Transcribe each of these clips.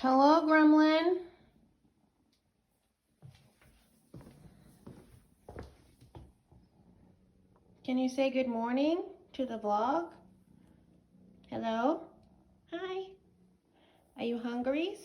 Hello, Gremlin. Can you say good morning to the vlog? Hello? Hi. Are you hungry?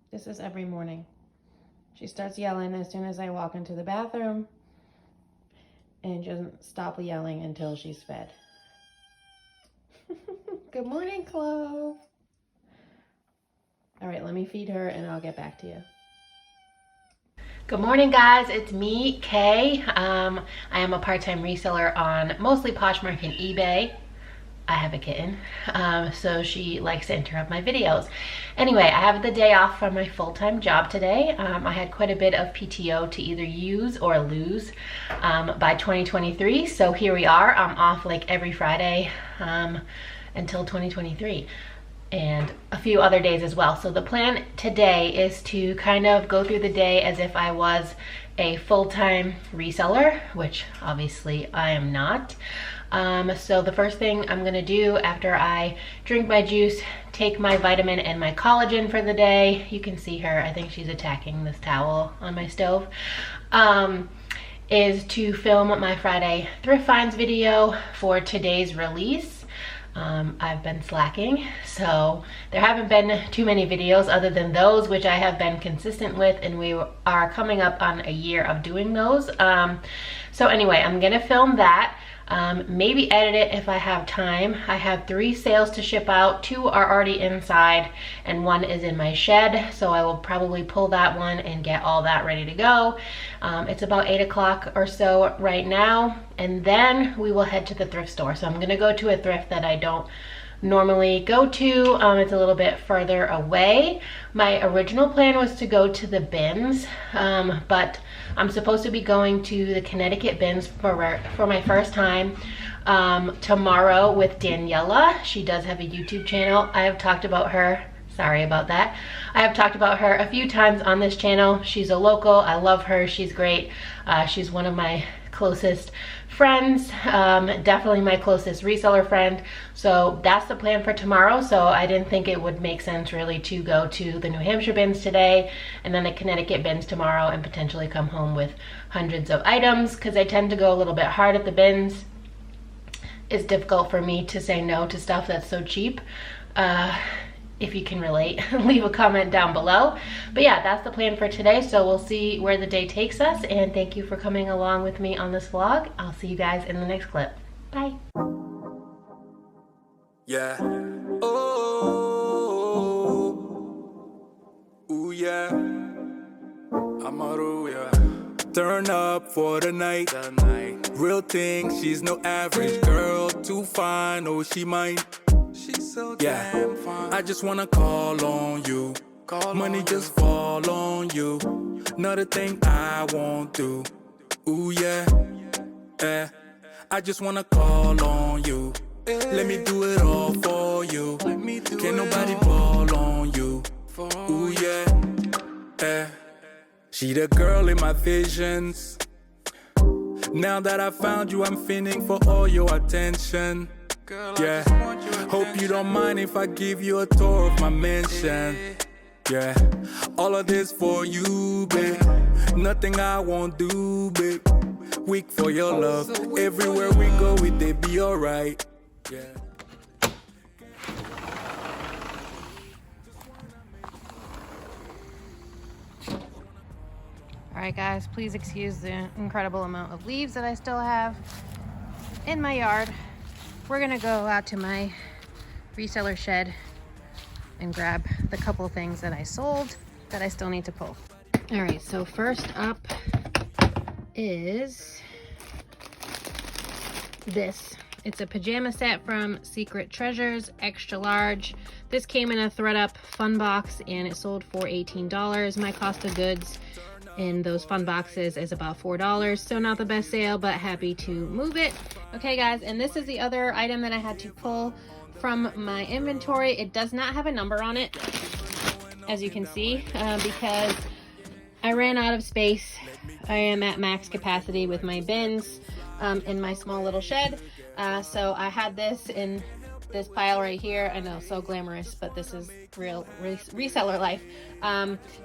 This is every morning. She starts yelling as soon as I walk into the bathroom and doesn't stop yelling until she's fed. Good morning, Clove. All right, let me feed her and I'll get back to you. Good morning, guys. It's me, Kay. I am a part-time reseller on mostly Poshmark and eBay. I have a kitten, so she likes to interrupt my videos. Anyway, I have the day off from my full-time job today. I had quite a bit of PTO to either use or lose by 2023, so here we are. I'm off like every Friday until 2023. And a few other days as well. So the plan today is to kind of go through the day as if I was a full-time reseller, which obviously I am not. So the first thing I'm gonna do after I drink my juice, take my vitamin and my collagen for the day. You can see her, I think she's attacking this towel on my stove. Is to film my Friday thrift finds video for today's release. I've been slacking, so there haven't been too many videos other than those which I have been consistent with, and we are coming up on a year of doing those. So anyway, I'm gonna film that. Maybe edit it if I have time. I have 3 sales to ship out. 2 are already inside and 1 is in my shed, so I will probably pull that one and get all that ready to go. It's about 8 o'clock or so right now, and then we will head to the thrift store. So I'm gonna go to a thrift that I don't normally go to. It's a little bit further away. My original plan was to go to the bins, but I'm supposed to be going to the Connecticut bins for my first time tomorrow with Daniela. She does have a YouTube channel. I have talked about her. Sorry about that. I have talked about her a few times on this channel. She's a local. I love her. She's great. She's one of my closest friends, definitely my closest reseller friend. So that's the plan for tomorrow. So I didn't think it would make sense really to go to the New Hampshire bins today and then the Connecticut bins tomorrow and potentially come home with hundreds of items, because I tend to go a little bit hard at the bins. It's difficult for me to say no to stuff that's so cheap. If you can relate, leave a comment down below. But yeah, that's the plan for today. So we'll see where the day takes us. And thank you for coming along with me on this vlog. I'll see you guys in the next clip. Bye. Yeah. Oh, ooh, yeah. Amaru, yeah. Turn up for the night. Real thing, she's no average girl. Too fine, oh, she mine. She's so damn fine. I just wanna call on you. Money just fall on you. Not a thing I won't do. Ooh yeah, yeah. I just wanna call on you. Let me do it all for you. Can't nobody ball on you. Ooh yeah, yeah. She the girl in my visions. Now that I found you, I'm feeling for all your attention. Yeah, hope you don't mind if I give you a tour of my mansion. Yeah, all of this for you, babe. Nothing I won't do, babe. Weak for your love. Everywhere we go, they be alright. Yeah. All right, guys, please excuse the incredible amount of leaves that I still have in my yard. We're gonna go out to my reseller shed and grab the couple of things that I sold that I still need to pull. All right, so first up is this. It's a pajama set from Secret Treasures, extra large. This came in a ThredUp fun box and it sold for $18. My cost of goods in those fun boxes is about $4. So not the best sale, but happy to move it. Okay guys, and this is the other item that I had to pull from my inventory. It does not have a number on it, as you can see, because I ran out of space. I am at max capacity with my bins in my small little shed. So I had this in this pile right here. I know, so glamorous, but this is real reseller life.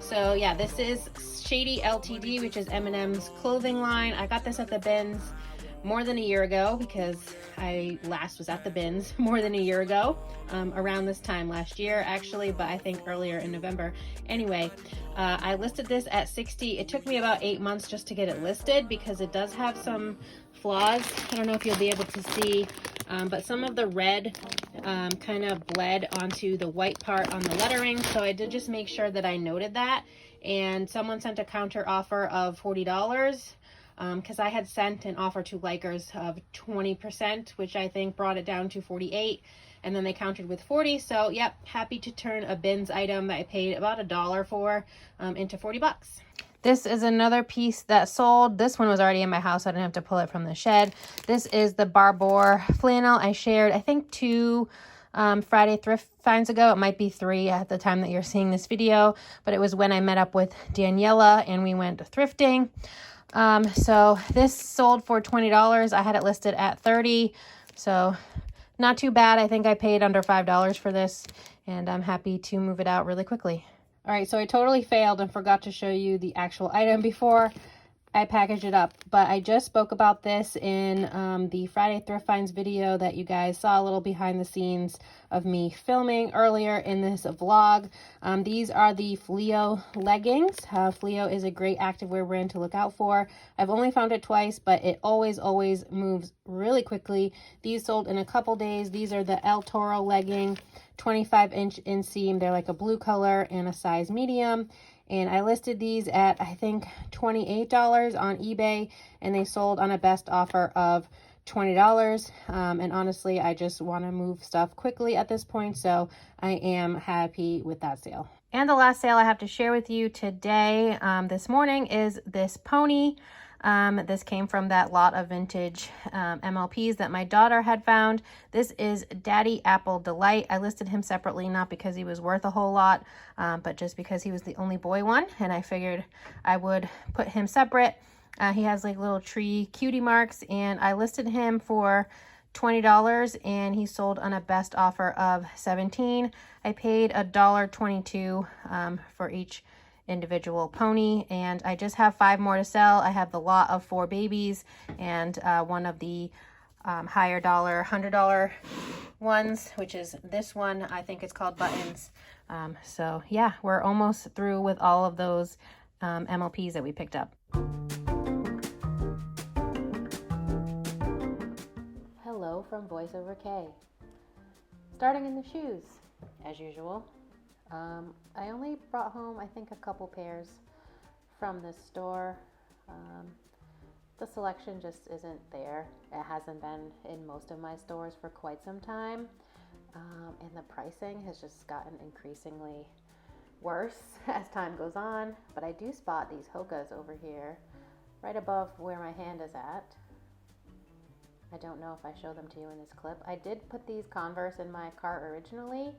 So yeah, this is Shady Ltd, which is M&M's clothing line. I got this at the bins more than a year ago, because I last was at the bins more than a year ago, around this time last year actually, but I think earlier in November. Anyway, I listed this at $60. It took me about 8 months just to get it listed because it does have some flaws. I don't know if you'll be able to see, but some of the red kind of bled onto the white part on the lettering, so I did just make sure that I noted that. And someone sent a counter offer of $40, because I had sent an offer to Likers of 20%, which I think brought it down to 48, and then they countered with 40. So yep, happy to turn a bins item that I paid about $1 for into 40 bucks. This is another piece that sold. This one was already in my house. I didn't have to pull it from the shed. This is the Barbour flannel. I shared, I think, 2 Friday thrift finds ago. It might be 3 at the time that you're seeing this video, but it was when I met up with Daniela and we went thrifting. So this sold for $20. I had it listed at $30, so not too bad. I think I paid under $5 for this, and I'm happy to move it out really quickly. All right, so I totally failed and forgot to show you the actual item before I packaged it up, but I just spoke about this in the Friday Thrift Finds video that you guys saw a little behind the scenes of me filming earlier in this vlog. These are the Fleo leggings. Fleo is a great activewear brand to look out for. I've only found it twice, but it always moves really quickly. These sold in a couple days. These are the El Toro legging, 25-inch inseam. They're like a blue color and a size medium. And I listed these at, I think, $28 on eBay, and they sold on a best offer of $20. And honestly, I just want to move stuff quickly at this point, so I am happy with that sale. And the last sale I have to share with you today, this morning, is this pony. This came from that lot of vintage MLPs that my daughter had found. This is Daddy Apple Delight. I listed him separately, not because he was worth a whole lot, but just because he was the only boy one, and I figured I would put him separate. He has like little tree cutie marks, and I listed him for $20, and he sold on a best offer of $17. I paid $1.22 for each individual pony, and I just have 5 more to sell. I have the lot of 4 babies and one of the higher dollar $100 ones, which is this one. I think it's called Buttons. So yeah, we're almost through with all of those MLPs that we picked up. Hello from VoiceOver K. Starting in the shoes, as usual. I only brought home, I think, a couple pairs from this store. The selection just isn't there. It hasn't been in most of my stores for quite some time. And the pricing has just gotten increasingly worse as time goes on. But I do spot these Hokas over here, right above where my hand is at. I don't know if I show them to you in this clip. I did put these Converse in my cart originally,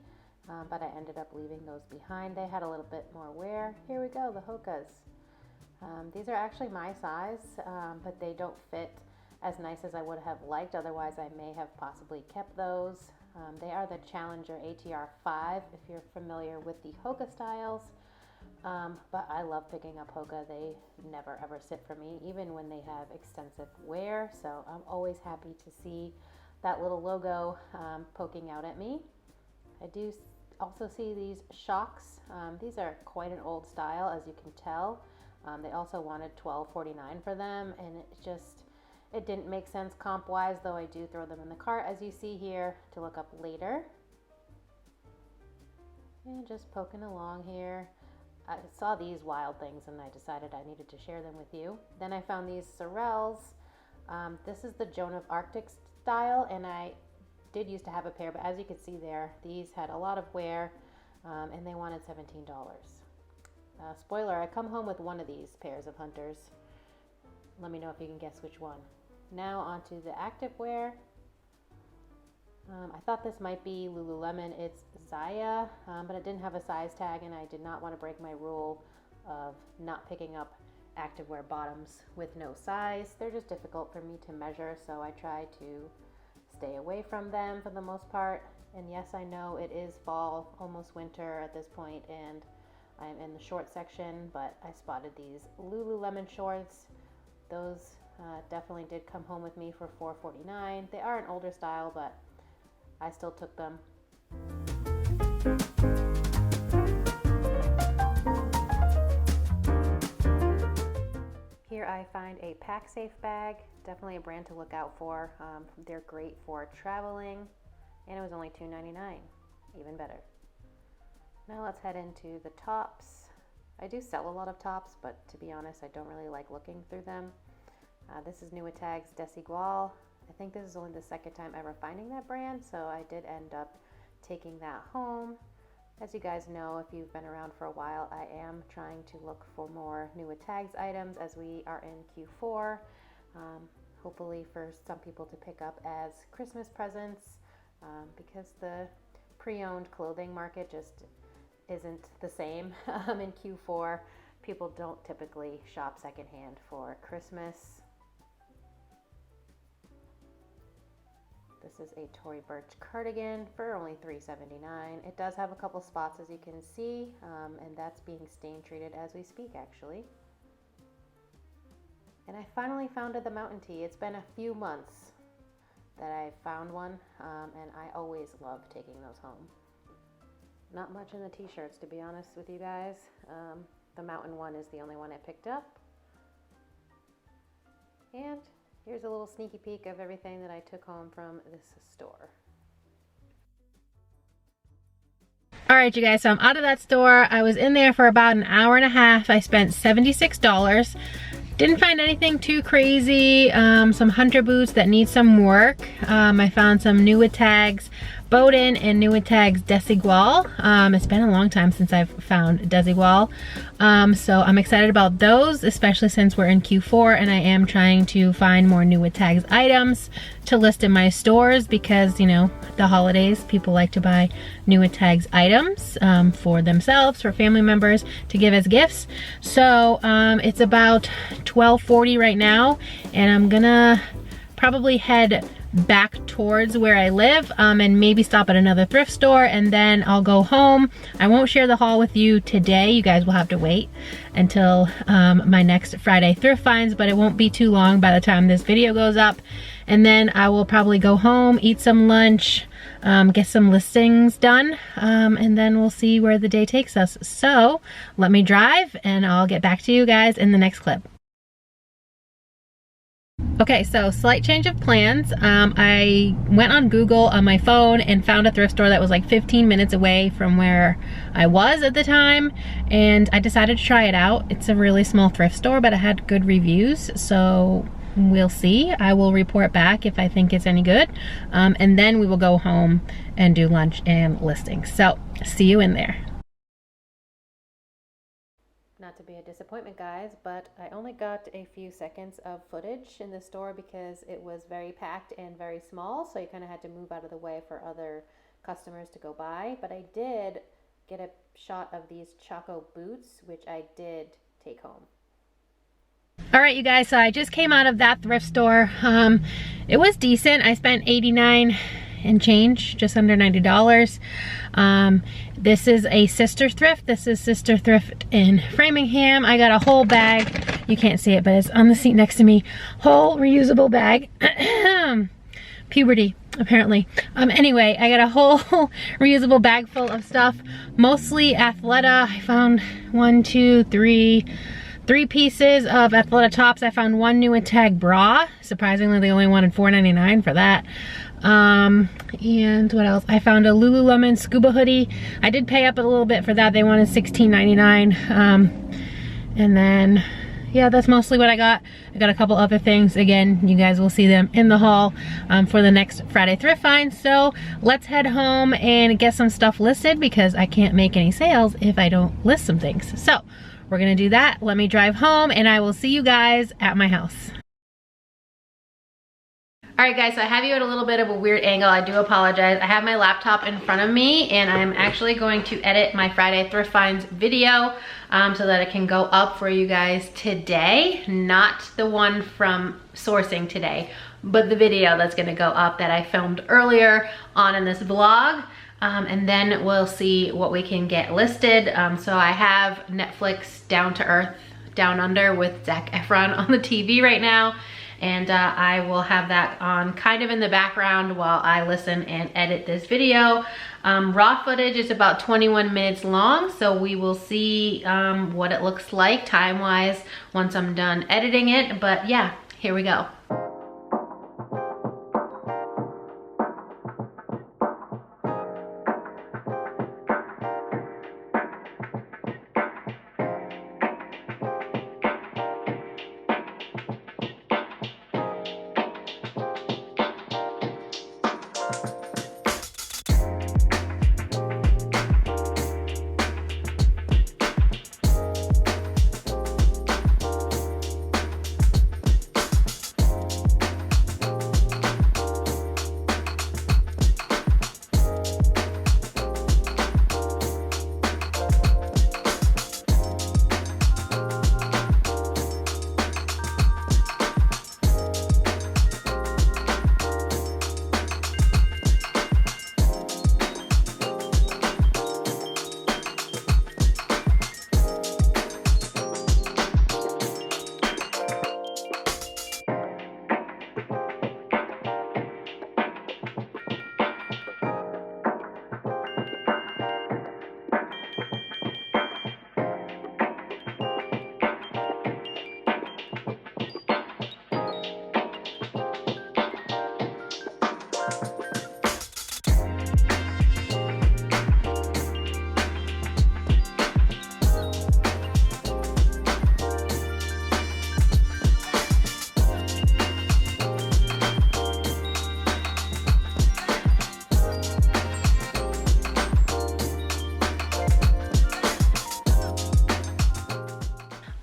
but I ended up leaving those behind. They had a little bit more wear. Here we go, the Hokas. These are actually my size, but they don't fit as nice as I would have liked. Otherwise, I may have possibly kept those. They are the Challenger ATR 5, if you're familiar with the Hoka styles. But I love picking up Hoka. They never ever sit for me, even when they have extensive wear. So I'm always happy to see that little logo poking out at me. I do also see these Shocks. These are quite an old style, as you can tell. They also wanted $12.49 for them, and it didn't make sense comp wise, though I do throw them in the cart, as you see here, to look up later. And just poking along here. I saw these wild things and I decided I needed to share them with you. Then I found these Sorels. This is the Joan of Arctic style, and I did used to have a pair, but as you can see there, these had a lot of wear, and they wanted $17. Spoiler, I come home with one of these pairs of hunters. Let me know if you can guess which one. Now onto the activewear. I thought this might be Lululemon. It's Zaya, but it didn't have a size tag, and I did not want to break my rule of not picking up activewear bottoms with no size. They're just difficult for me to measure, so I try to stay away from them for the most part. And yes, I know it is fall, almost winter at this point, and I'm in the short section, but I spotted these Lululemon shorts. Those definitely did come home with me for $4.49. They are an older style, but I still took them. Here I find a PackSafe bag, definitely a brand to look out for. They're great for traveling, and it was only $2.99, even better. Now let's head into the tops. I do sell a lot of tops, but to be honest, I don't really like looking through them. This is Nuitag's Desigual. I think this is only the second time ever finding that brand, so I did end up taking that home. As you guys know, if you've been around for a while, I am trying to look for more Nuitag's items as we are in Q4. Hopefully for some people to pick up as Christmas presents, because the pre-owned clothing market just isn't the same in Q4. People don't typically shop secondhand for Christmas. This is a Tory Burch cardigan for only $3.79. It does have a couple spots, as you can see, and that's being stain treated as we speak, actually. And I finally found the mountain tee. It's been a few months that I found one, and I always love taking those home. Not much in the t-shirts, to be honest with you guys. The mountain one is the only one I picked up. And here's a little sneaky peek of everything that I took home from this store. All right, you guys, so I'm out of that store. I was in there for about an hour and a half. I spent $76. Didn't find anything too crazy. Some hunter boots that need some work. I found some Nuitag's Bowden and Nuitag's Desigual. It's been a long time since I've found Desigual. So I'm excited about those, especially since we're in Q4 and I am trying to find more Nuitag's items to list in my stores because, you know, the holidays, people like to buy Nuitag's items for themselves, for family members, to give as gifts. So it's about 12:40 right now, and I'm gonna probably head back towards where I live and maybe stop at another thrift store, and then I'll go home. I won't share the haul with you today. You guys will have to wait until my next Friday thrift finds, but it won't be too long by the time this video goes up. And then I will probably go home, eat some lunch, get some listings done, and then we'll see where the day takes us. So let me drive and I'll get back to you guys in the next clip. Okay, so slight change of plans. I went on Google on my phone and found a thrift store that was like 15 minutes away from where I was at the time, and I decided to try it out. It's a really small thrift store, but it had good reviews, so we'll see. I will report back if I think it's any good, and then we will go home and do lunch and listings. So see you in there. Not to be a disappointment, guys, but I only got a few seconds of footage in the store because it was very packed and very small, so you kind of had to move out of the way for other customers to go by. But I did get a shot of these Chaco boots, which I did take home. All right, you guys, so I just came out of that thrift store. It was decent. I spent $89 and change, just under $90. This is a sister thrift. This is Sister Thrift in Framingham. I got a whole bag. You can't see it, but it's on the seat next to me. Whole reusable bag. Puberty, apparently. Anyway, I got a whole reusable bag full of stuff, mostly Athleta. I found three pieces of Athleta tops. I found one Nuitag bra. Surprisingly, they only wanted $4.99 for that. And what else? I found a Lululemon scuba hoodie. I did pay up a little bit for that. They wanted $16.99. And then, yeah, that's mostly what I got. I got a couple other things. Again, you guys will see them in the haul for the next Friday thrift find. So let's head home and get some stuff listed because I can't make any sales if I don't list some things. So we're gonna do that. Let me drive home and I will see you guys at my house. All right guys, so I have you at a little bit of a weird angle. I do apologize. I have my laptop in front of me and I'm actually going to edit my Friday Thrift Finds video so that it can go up for you guys today. Not the one from sourcing today, but the video that's gonna go up that I filmed earlier on in this vlog. And then we'll see what we can get listed. So I have Netflix Down to Earth, Down Under with Zac Efron on the TV right now. And I will have that on kind of in the background while I listen and edit this video. Raw footage is about 21 minutes long, so we will see what it looks like time-wise once I'm done editing it. But yeah, here we go.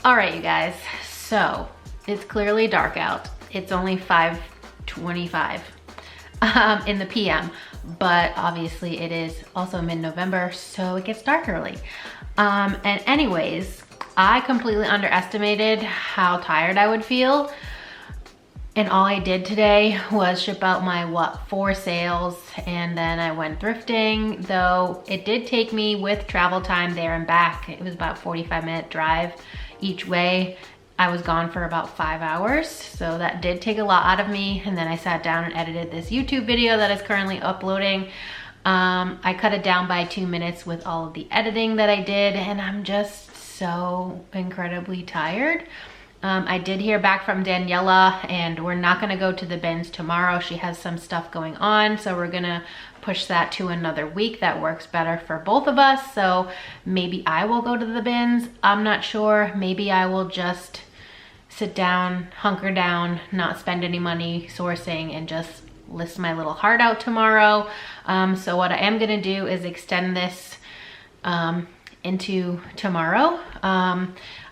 All right, you guys, so it's clearly dark out. It's only 5:25 in the PM, but obviously it is also mid-November, so it gets dark early. And anyways, I completely underestimated how tired I would feel. And all I did today was ship out my 4 sales, and then I went thrifting, though it did take me with travel time there and back. It was about a 45-minute drive each way. I was gone for about 5 hours, so that did take a lot out of me. And then I sat down and edited this YouTube video that is currently uploading. I cut it down by 2 minutes with all of the editing that I did, and I'm just so incredibly tired. I did hear back from Daniela, and we're not gonna go to the bins tomorrow. She has some stuff going on, so we're gonna push that to another week. That works better for both of us. So maybe I will go to the bins. I'm not sure. Maybe I will just sit down, hunker down, not spend any money sourcing, and just list my little heart out tomorrow. So what I am gonna do is extend this into tomorrow.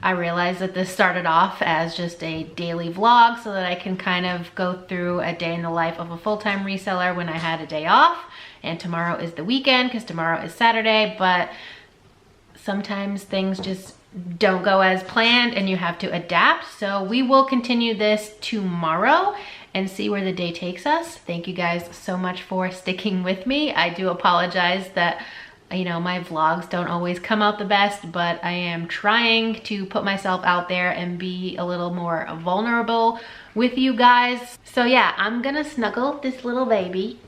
I realized that this started off as just a daily vlog so that I can kind of go through a day in the life of a full-time reseller when I had a day off, and tomorrow is the weekend because tomorrow is Saturday, but sometimes things just don't go as planned and you have to adapt. So we will continue this tomorrow and see where the day takes us. Thank you guys so much for sticking with me. I do apologize that, you know, my vlogs don't always come out the best, but I am trying to put myself out there and be a little more vulnerable with you guys. So yeah, I'm gonna snuggle this little baby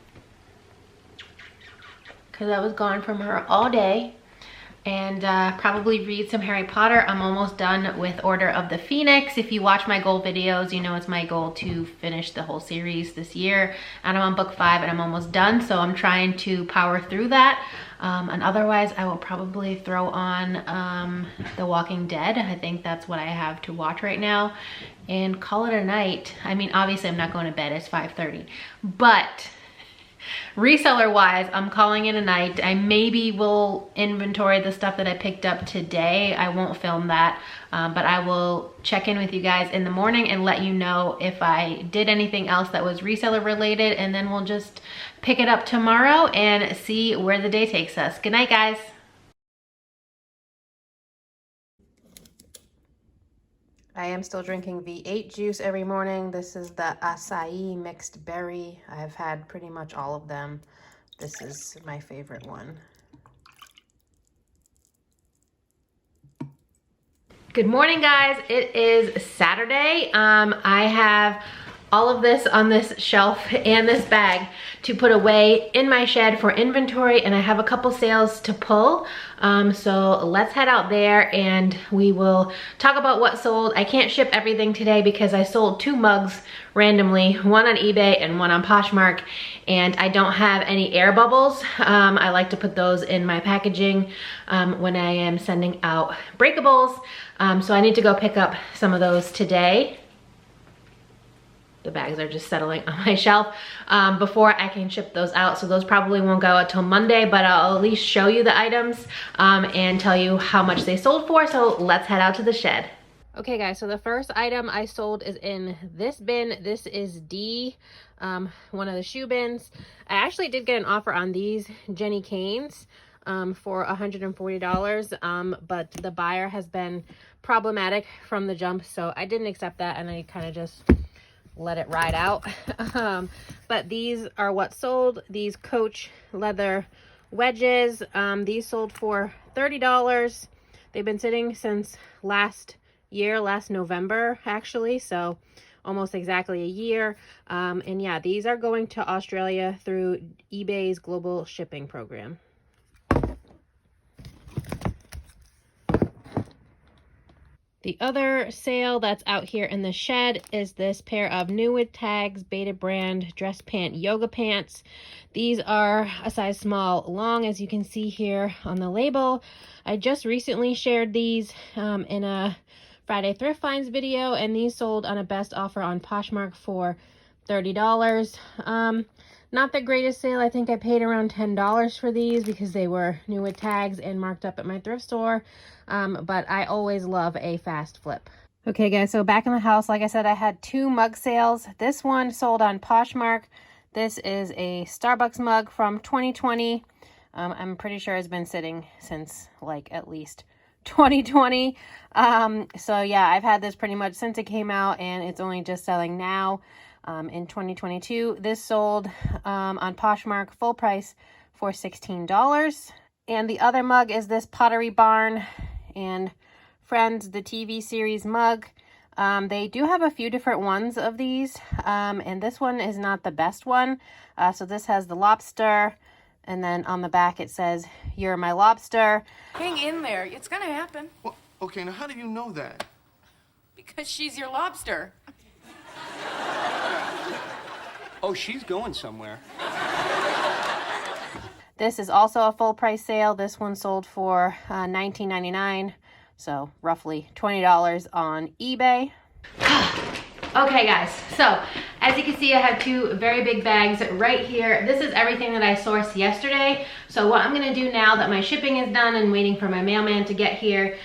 because I was gone from her all day, and probably read some Harry Potter. I'm almost done with Order of the Phoenix. If you watch my goal videos, you know it's my goal to finish the whole series this year, and I'm on book 5 and I'm almost done, so I'm trying to power through that. And otherwise I will probably throw on The Walking Dead. I think that's what I have to watch right now, and call it a night. I mean, obviously I'm not going to bed, it's 5:30, but Reseller wise, I'm calling it a night. I maybe will inventory the stuff that I picked up today. I won't film that, but I will check in with you guys in the morning and let you know if I did anything else that was reseller related, and then we'll just pick it up tomorrow and see where the day takes us. Good night, guys. I am still drinking V8 juice every morning. This is the acai mixed berry. I've had pretty much all of them. This is my favorite one. Good morning, guys. It is Saturday. I have all of this on this shelf and this bag to put away in my shed for inventory, and I have a couple sales to pull. So let's head out there and we will talk about what sold. I can't ship everything today because I sold 2 mugs randomly, one on eBay and one on Poshmark, and I don't have any air bubbles. I like to put those in my packaging when I am sending out breakables. So I need to go pick up some of those today. The bags are just settling on my shelf before I can ship those out. So those probably won't go out till Monday, but I'll at least show you the items and tell you how much they sold for. So let's head out to the shed. Okay, guys, so the first item I sold is in this bin. This is D, one of the shoe bins. I actually did get an offer on these Jenny Canes for $140, but the buyer has been problematic from the jump, so I didn't accept that, and I kind of just let it ride out. But these are what sold. These Coach leather wedges, these sold for $30. They've been sitting since last November actually, so almost exactly a year. And yeah, these are going to Australia through eBay's global shipping program. The other sale that's out here in the shed is this pair of new with tags Beta brand dress pant yoga pants. These are a size small long, as you can see here on the label. I just recently shared these in a Friday thrift finds video, and these sold on a best offer on Poshmark for $30. Not the greatest sale. I think I paid around $10 for these because they were new with tags and marked up at my thrift store. But I always love a fast flip. Okay, guys, so back in the house, like I said, I had 2 mug sales. This one sold on Poshmark. This is a Starbucks mug from 2020. I'm pretty sure it's been sitting since like at least 2020. So yeah, I've had this pretty much since it came out, and it's only just selling now. In 2022, this sold on Poshmark full price for $16. And the other mug is this Pottery Barn and Friends, the TV series mug. They do have a few different ones of these, and this one is not the best one. So this has the lobster, and then on the back it says, "You're my lobster." Hang in there. It's gonna happen. Well, okay, now how do you know that? Because she's your lobster. Oh, she's going somewhere. This is also a full price sale. This one sold for $19.99, so roughly $20 on eBay. Okay, guys, so as you can see, I have 2 very big bags right here. This is everything that I sourced yesterday. So what I'm gonna do now that my shipping is done and waiting for my mailman to get here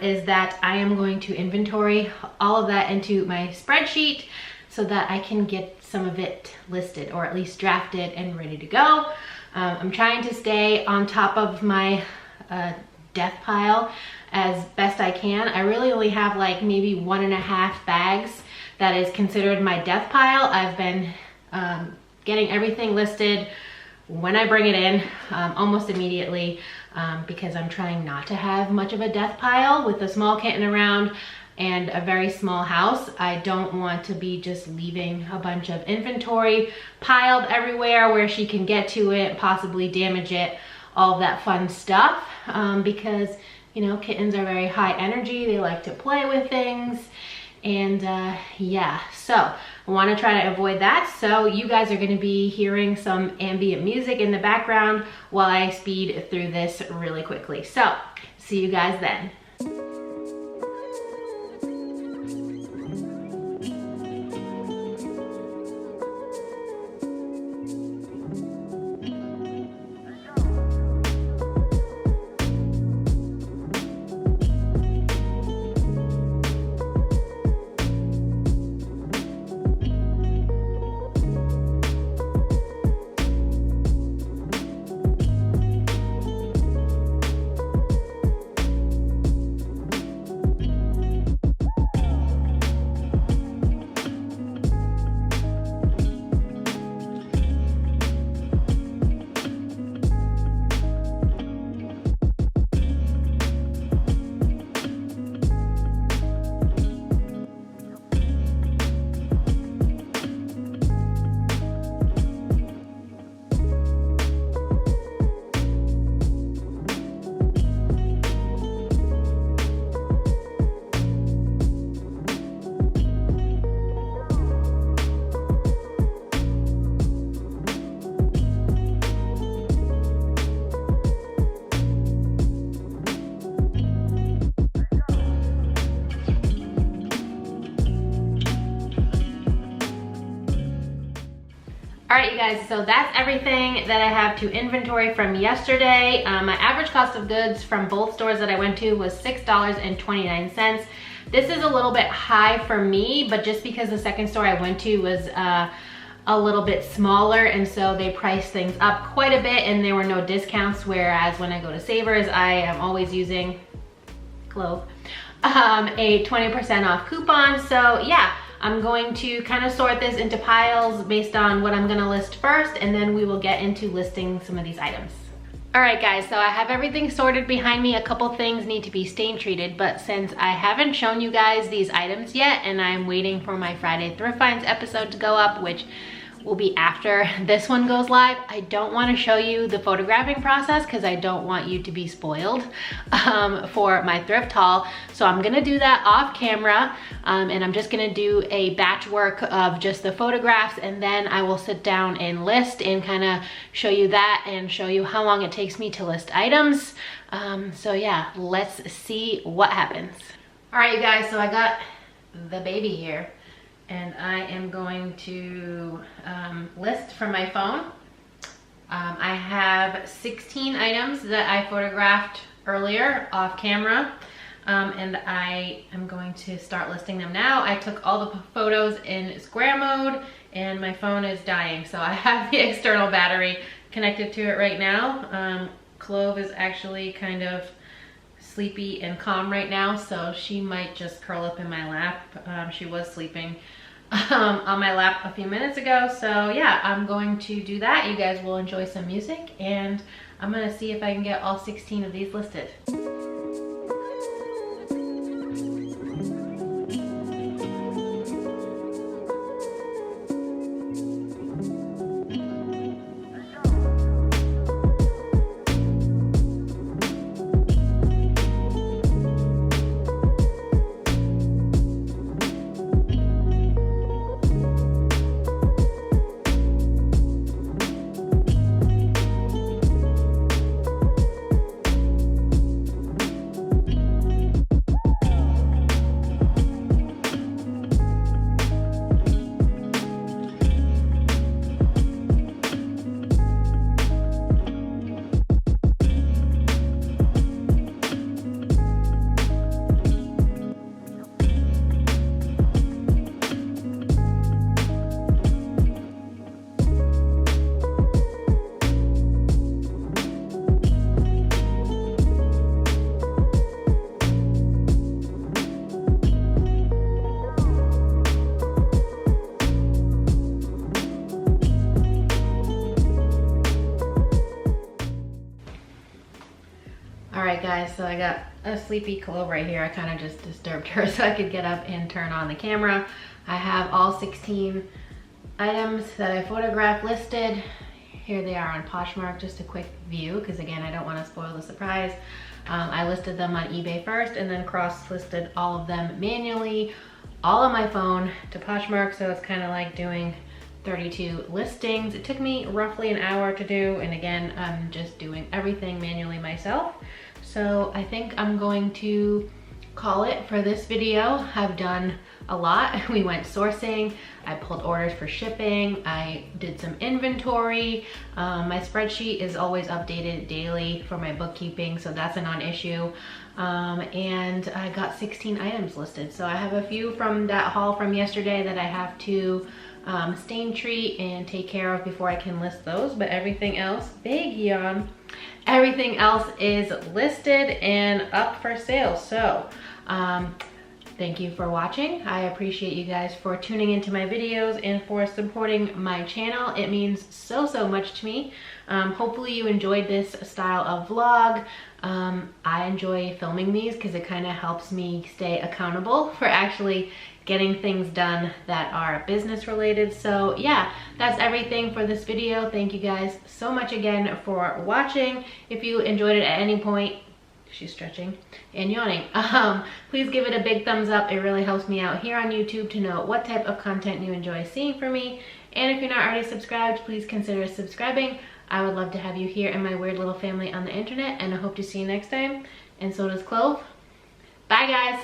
is that I am going to inventory all of that into my spreadsheet so that I can get some of it listed, or at least drafted and ready to go. I'm trying to stay on top of my death pile as best I can. I really only have like maybe 1.5 bags that is considered my death pile. I've been getting everything listed when I bring it in almost immediately because I'm trying not to have much of a death pile with a small kitten around and a very small house. I don't want to be just leaving a bunch of inventory piled everywhere where she can get to it, possibly damage it, all of that fun stuff, because you know, kittens are very high energy. They like to play with things, and yeah, so I want to try to avoid that. So you guys are going to be hearing some ambient music in the background while I speed through this really quickly. So see you guys then. All right, you guys, so that's everything that I have to inventory from yesterday. My average cost of goods from both stores that I went to was $6.29. This is a little bit high for me, but just because the second store I went to was a little bit smaller, and so they priced things up quite a bit and there were no discounts, whereas when I go to Savers, I am always using Clove, a 20% off coupon. So yeah, I'm going to kind of sort this into piles based on what I'm gonna list first, and then we will get into listing some of these items. All right guys, so I have everything sorted behind me. A couple things need to be stain treated, but since I haven't shown you guys these items yet and I'm waiting for my Friday Thrift Finds episode to go up, which will be after this one goes live, I don't want to show you the photographing process because I don't want you to be spoiled for my thrift haul. So I'm gonna do that off camera, and I'm just gonna do a batch work of just the photographs, and then I will sit down and list and kind of show you that and show you how long it takes me to list items. So yeah, let's see what happens. All right, you guys, so I got the baby here, and I am going to list from my phone. I have 16 items that I photographed earlier off camera, and I am going to start listing them now. I took all the photos in square mode and my phone is dying, so I have the external battery connected to it right now. Clove is actually kind of sleepy and calm right now, so she might just curl up in my lap. She was sleeping on my lap a few minutes ago, so yeah, I'm going to do that. You guys will enjoy some music, and I'm gonna see if I can get all 16 of these listed. Alright guys, so I got a sleepy Clove right here. I kind of just disturbed her so I could get up and turn on the camera. I have all 16 items that I photographed listed. Here they are on Poshmark, just a quick view because again, I don't want to spoil the surprise. I listed them on eBay first and then cross-listed all of them manually, all on my phone to Poshmark, so it's kind of like doing 32 listings. It took me roughly an hour to do, and again, I'm just doing everything manually myself. So I think I'm going to call it for this video. I've done a lot. We went sourcing, I pulled orders for shipping, I did some inventory. My spreadsheet is always updated daily for my bookkeeping, so that's a non-issue. And I got 16 items listed. So I have a few from that haul from yesterday that I have to stain treat and take care of before I can list those, but everything else, big yawn, everything else is listed and up for sale. So thank you for watching. I appreciate you guys for tuning into my videos and for supporting my channel. It means so much to me. Hopefully you enjoyed this style of vlog. I enjoy filming these because it kind of helps me stay accountable for actually getting things done that are business related. So yeah, that's everything for this video. Thank you guys so much again for watching. If you enjoyed it at any point, she's stretching and yawning, please give it a big thumbs up. It really helps me out here on YouTube to know what type of content you enjoy seeing from me. And if you're not already subscribed, please consider subscribing. I would love to have you here in my weird little family on the internet, and I hope to see you next time. And so does Clove. Bye guys.